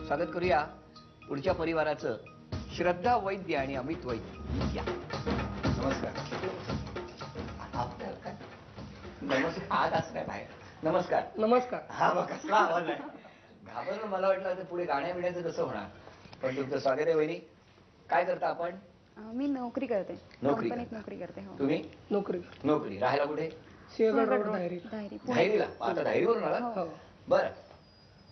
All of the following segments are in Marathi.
स्वागत करूया पुढच्या परिवाराचं. श्रद्धा वैद्य आणि अमित वैद्य. या. नमस्कार. नमस्कार. आज असं काय बाहेर. नमस्कार. नमस्कार. हा मग कसला आवाज आहे. घाबरलं. मला वाटलं पुढे गाण्या बिण्याचं कसं होणार. पण तुमचं स्वागत आहे वहिनी. काय करता आपण. मी नोकरी करते. कंपनीत नोकरी करते. हो. तुम्ही नोकरी. राहायला कुठे. धायरीला. आता धायरीवरून आला. बरं.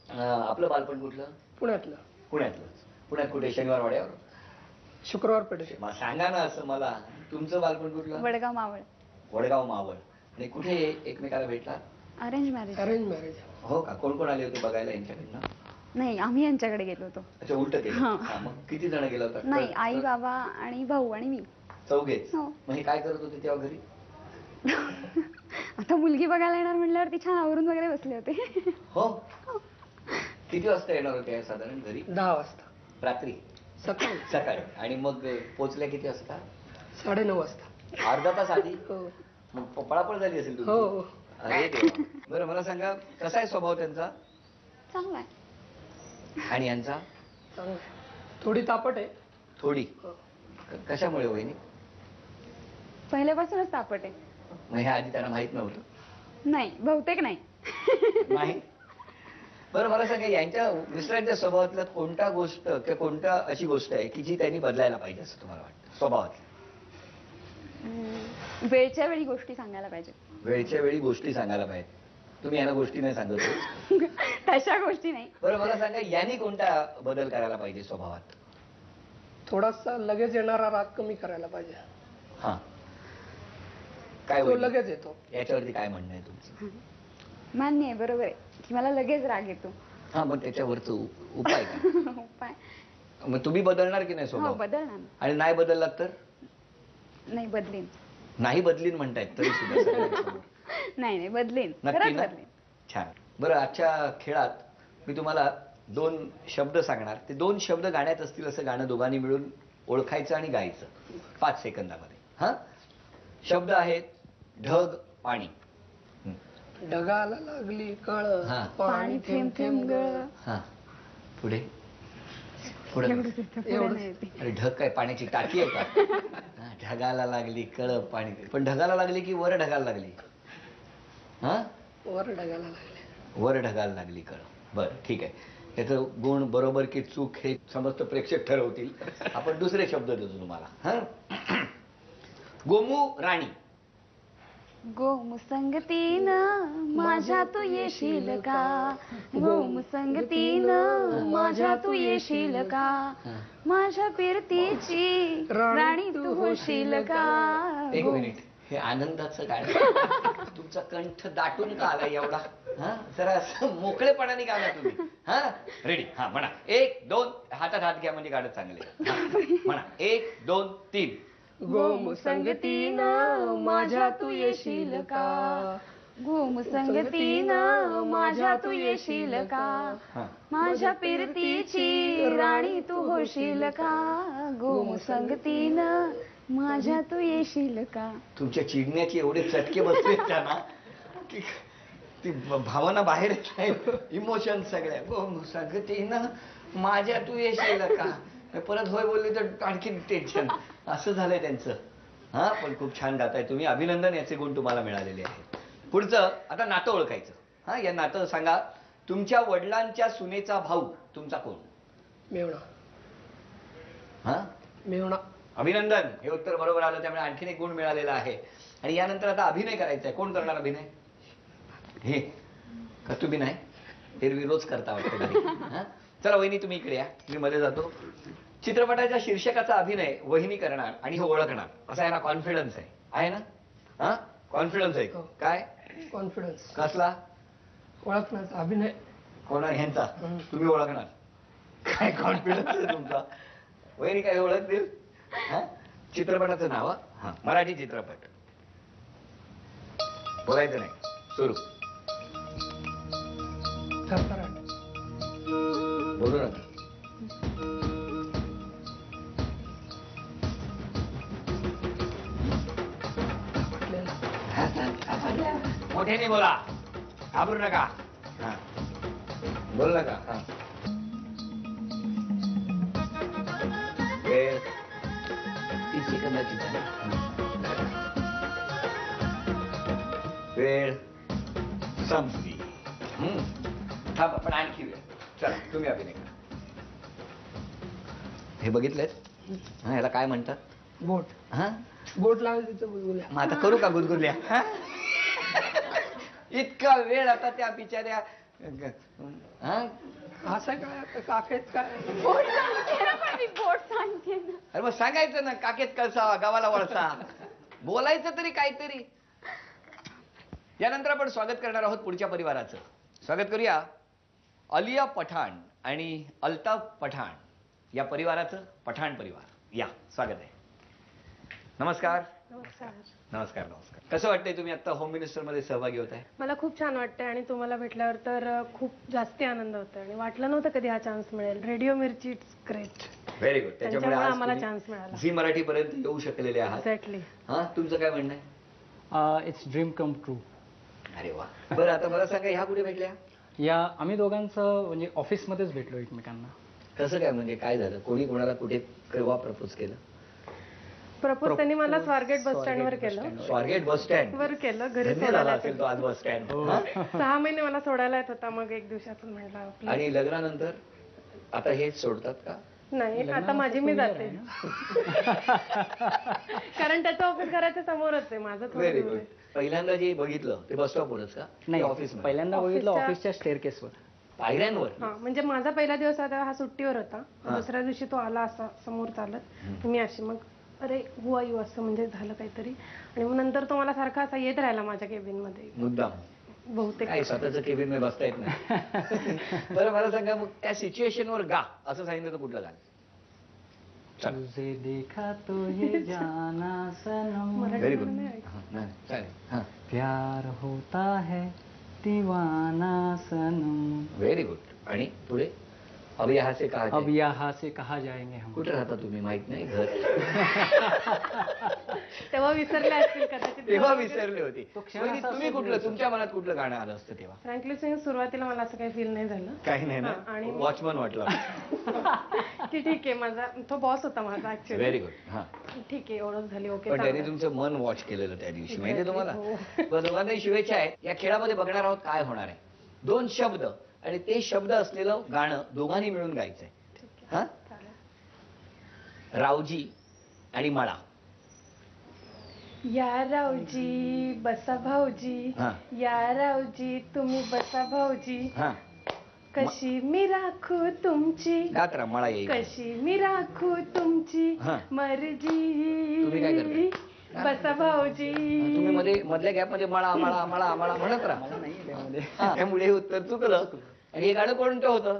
आपलं बालपण कुठलं. पुण्यातलं. पुण्यात कुठे. शनिवार वाड्यावर. शुक्रवार पेठे. सांगा ना असं मला. तुमचं बालपण कुठलं. वडगाव मावळ. आणि कुठे एकमेकाला भेटला. Arrange marriage. हो का. कोण कोण आले होते बघायला यांच्याकडनं. नाही, आम्ही यांच्याकडे गेलो होतो. अच्छा, उलट केलं. मग किती जण गेला होता. नाही, आई बाबा आणि भाऊ आणि मी. चौघेच. मग हे काय करत होते तेव्हा घरी. आता मुलगी बघायला येणार म्हटल्यावरती छान आवरून वगैरे बसले होते. हो. किती वाजता येणार होते साधारण घरी. 10 वाजता. रात्री. सकाळी. आणि मग पोहोचल्या किती वाजता. 9:30 वाजता. अर्धा तास आधी. हो. पळापळ झाली असेल तुमची. हो. अरे देवा. बरं मला सांगा कसा आहे स्वभाव त्यांचा. चांगला आहे. आणि यांचा. चांगला. थोडी तापट आहे. थोडी. कशामुळे वहिनी. पहिल्यापासूनच तापट आहे. मग हे आधी त्यांना माहित नव्हतं. नाही, बहुतेक नाही. बरं मला सांगा यांच्या मिस्टरांच्या स्वभावातलं कोणता गोष्ट किंवा कोणता अशी गोष्ट आहे की जी त्यांनी बदलायला पाहिजे असं तुम्हाला वाटतं स्वभावात. वेळच्या वेळी गोष्टी सांगायला पाहिजे. वेळच्या वेळी गोष्टी सांगायला पाहिजे. तुम्ही यांना गोष्टी नाही सांगत. तशा गोष्टी नाही. बरं मला सांगा यांनी कोणता बदल करायला पाहिजे स्वभावात. थोडासा लगेच येणारा राग कमी करायला पाहिजे. हा. काय लगेच येतो. याच्यावरती काय म्हणणं आहे तुमचं. मान्य आहे, बरोबर आहे की मला लगेच राग येतो. हा, मग त्याच्यावरच उपाय काय. उपाय. मग तुम्ही बदलणार की नाही स्वभाव. बदलणार. आणि नाही बदललात तर. नाही बदलीन. नाही बदलीन म्हणतायत तरी सुद्धा. नाही बदलीन. नक्की ना. छान. बरं आजच्या खेळात मी तुम्हाला 2 शब्द सांगणार. ते 2 शब्द गाण्यात असतील असं गाणं दोघांनी मिळून ओळखायचं आणि गायचं 5 सेकंदामध्ये. हा. शब्द आहेत ढग पाणी. ढगाला लागली कळ पाणी थेंब थेंब गळ. हा. पुढे. अरे ढग काय पाण्याची टाकी आहे का. ढगाला लागली कळ पाणी. पण ढगाला लागली की वर ढगाला लागली. हा. वर ढगाला लागली. वर ढगाला लागली कळ. बरं ठीक आहे. याचं गुण बरोबर की चूक हे समस्त प्रेक्षक ठरवतील. आपण दुसरे शब्द देतो तुम्हाला. हा. गोमू राणी. गोमुसंगतीन माझ्या तू येशील का. गोमुसंगतीन माझ्या तू येशील का. माझ्या फिरतीची राणी तू होशील का. एक मिनिट. हे आनंदाचं गाणं. तुमचा कंठ दाटून का आला एवढा. हा. जरा असं मोकळेपणाने गाणं तुम्ही. हा. रेडी. हा म्हणा. 1 2 हातात हात घ्या म्हणजे गाणं चांगले. म्हणा. 1 2 3. गोमुसंगतीन माझ्या तू येशील का. गोमुसंगतीन माझ्या तू येशील का. माझ्या फिरतीची राणी तू होशील का. गोमुसंगतीन माझ्या तू येशील का. तुमच्या चिडण्याचे एवढे चटके बसले त्यांना की ती भावना बाहेर येत नाही. इमोशन सगळ्या. गोमुसंगतीन माझ्या तू येशील का. परत होय बोलली तर आणखी टेन्शन. असं झालंय त्यांचं. हा. पण खूप छान गाताय तुम्ही. अभिनंदन. याचे गुण तुम्हाला मिळालेले आहेत. पुढचं आता नातं ओळखायचं. हा. या नातं सांगा. तुमच्या वडिलांच्या सुनेचा भाऊ तुमचा कोण. मेवणा. हा. मेवणा. अभिनंदन. हे उत्तर बरोबर आलं त्यामुळे आणखीन एक गुण मिळालेला आहे. आणि यानंतर आता अभिनय करायचा आहे. कोण करणार अभिनय. हे का तुम्ही नाही. एरवी रोज करता वाटतं. चला वहिनी तुम्ही इकडे या. मी मध्ये जातो. चित्रपटाच्या शीर्षकाचा अभिनय वहिनी करणार आणि हे ओळखणार असा यांना कॉन्फिडन्स आहे. आहे ना. हा. कॉन्फिडन्स आहे. काय कॉन्फिडन्स. कसला. ओळखण्याचा अभिनय. कोणा ह्यांचा. तुम्ही ओळखणार. काय कॉन्फिडन्स आहे तुमचा. वहिनी काय ओळख देईल. चित्रपटाचं नाव. हा. मराठी चित्रपट. बोलायचं नाही. सुरू. बोलू नका. मोठ्याने बोला. घाबरू नका. हा. बोल नका. हा. वेळ 30 सेकंदाची झाली. वेळ संपली. थांबा पण आणखी वेळ. चला तुम्ही अभिनय करा. हे बघितलंय हा, याला काय म्हणतात? बोट हा, बोट लावायचं तिथं गुदगुल्या. मग आता करू का गुदगुल्या? हा? इतका वेळ आता त्या बिचाऱ्या हा? असं काय आता काकेत काय बोट सांगते ना, पण मी बोट सांगते ना. अरे मग सांगायचं ना, काकेत कळसावा गावाला वळसा. बोलायचं तरी काहीतरी. यानंतर आपण स्वागत करणार आहोत पुढच्या परिवाराचं. स्वागत करूया अलिया पठाण आणि अल्ताफ पठाण या परिवाराचं. पठाण परिवार, या स्वागत आहे. नमस्कार. नमस्कार. नमस्कार नमस्कार. कसं वाटतंय तुम्ही आता होम मिनिस्टर मध्ये सहभागी होत आहे? मला खूप छान वाटतंय आणि तुम्हाला भेटल्यावर तर खूप जास्ती आनंद होतोय आणि वाटलं नव्हतं कधी हा चान्स मिळेल. रेडिओ मिरची इट्स ग्रेट. Very good. त्याच्यामुळे आम्हाला चान्स मिळाला. झी मराठी पर्यंत येऊ शकलेले आहात. एक्झॅक्टली. हा, तुमचं काय म्हणणं आहे? It's dream come true. अरे वा. बरं आता मला सांगा, ह्या कुठे भेटल्या? या आम्ही दोघांचं म्हणजे ऑफिसमध्येच भेटलो एकमेकांना. कसं काय, म्हणजे काय झालं? कोणी कोणाला कुठे केव्हा प्रपोज केलं? प्रपोज त्यांनी मला स्वारगेट बस स्टँड वर केलं. स्वारगेट बस स्टँड वर केलं. घरी धन्य झाला सोडायला असेल तो आज बस स्टँड. 6 महिने मला सोडायला येत होता. मग एक दिवसातून म्हटलं आणि लग्नानंतर आता हेच सोडतात का? नाही, आता माझी मी जाते. कारण त्याचं ऑफिस घराच्या समोरच आहे. माझं व्हेरी थोडं गुड. पहिल्यांदा जे बघितलं ते बस स्टॉपवरच का? नाही, ऑफिस पहिल्यांदा बघितलं ऑफिसच्या स्टेअरकेसवर. पायऱ्यांवर? हा, म्हणजे माझा पहिला दिवस आता हा सुट्टीवर होता. दुसऱ्या दिवशी तो आला असा समोर चालत. मी अशी मग अरे हुआ यू असं म्हणजे झालं काहीतरी. आणि मग नंतर तो मला सारखा असा येत राहिला माझ्या केबिन मध्ये. मुद्दाम? बहुतेक काय स्वतःच केबिन मध्ये बसता येत नाही. बरं मला सांगा, मग त्या सिच्युएशन वर गा असं सांगितलं तर कुठलं गाणं? तुझे देखा तो ये जाना सनम, व्हेरी गुड. चालेल. हा, प्यार होता है दीवाना सनम, व्हेरी गुड. आणि पुढे? अब यहाँ से कहा अब यहाँ से कहा जाएंगे हम. कुठे राहता तुम्ही? माहित नाही घर? तेव्हा विसरले असतील कदाचित. तेव्हा विसरले होते. तो क्षण वहिनी, असा तुम्ही कुठलं, तुमच्या मनात कुठलं गाणं आलं असतं तेव्हा? फ्रँकली स्पीकिंग सुरुवातीला मला असं काही फील नाही झालं काही नाही ना? आणि वॉचमन वाटलं. की ठीक आहे. माझा तो बॉस होता माझा ऍक्च्युअली. Very good. हा, ठीक आहे, ओळख झाली. ओके. पण त्याने तुमचं मन वॉच केलेलं त्या दिवशी, माहितीये तुम्हाला? दोघांनाही शुभेच्छा आहेत. या खेळामध्ये बघणार आहोत काय होणार आहे. 2 शब्द आणि ते शब्द असलेलं गाणं दोघांनी मिळून गायचंय. हा, रावजी आणि मळा. या रावजी बसा भाऊजी. हा. या रावजी तुम्ही बसा भाऊजी. हा, कशी मी राखू तुमची. गात राहा, मळा येईल. कशी मी राखू तुमची हा. मर्जी. तुम्ही काय करताय? बसा भाऊजी. तुम्ही मधल्या गॅप मध्ये मळा मळा मळा मळा म्हणत राहा. हा, त्यामुळे हे उत्तर चुकलं. आणि हे गाणं कोणतं होतं?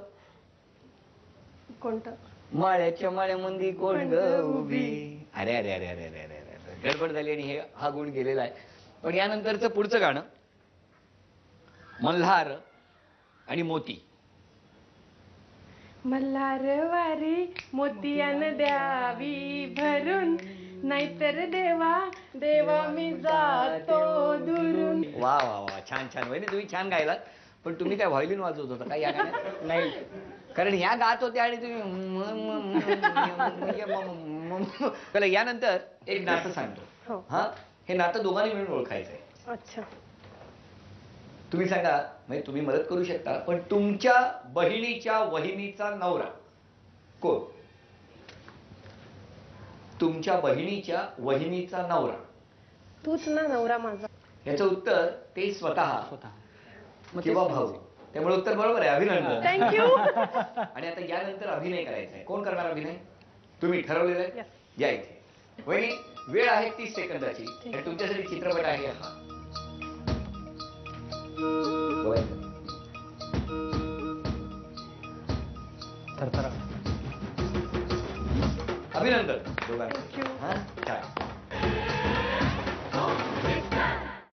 कोणतं? माळ्याच्या माळ्यामध्ये कोण ग उभी. अरे अरे अरे अरे अरे अरे अरे, गडबड झाली आणि हा गुण गेलेला आहे. पण यानंतरचं पुढचं गाणं मल्हार आणि मोती. मल्हार वारी मोतियान द्यावी भरून, नाहीतर देवा देवा मी जातो दुरून. वा वा वा, छान छान. वहिनी तुम्ही छान गायलात. पण तुम्ही काय व्हायोलिन वाजवत होता काय या गाण्यात? नाही, कारण ह्या गात होत्या आणि तुम्ही चला, यानंतर एक नातं सांगतो. हो. हा, हे नातं दोघांनी मिळून ओळखायचंय. अच्छा. तुम्ही सांगा, म्हणजे तुम्ही मदत करू शकता, पण तुमच्या बहिणीच्या वहिनीचा नवरा कोण? तुमच्या बहिणीच्या वहिनीचा नवरा. तूच ना नवरा माझा. याचं उत्तर ते स्वतः किंवा भाऊ. त्यामुळे उत्तर बरोबर आहे. अभिनंदन. थँक्यू. आणि आता यानंतर अभिनय करायचा आहे. कोण करणार अभिनय? तुम्ही ठरवलेलं आहे. या इथे. वहिनी, वेळ आहे 30 सेकंदाची आणि तुमच्यासाठी चित्रपट आहे हा. थरथरा. अभिनंदन दोघांचं. हा, छान.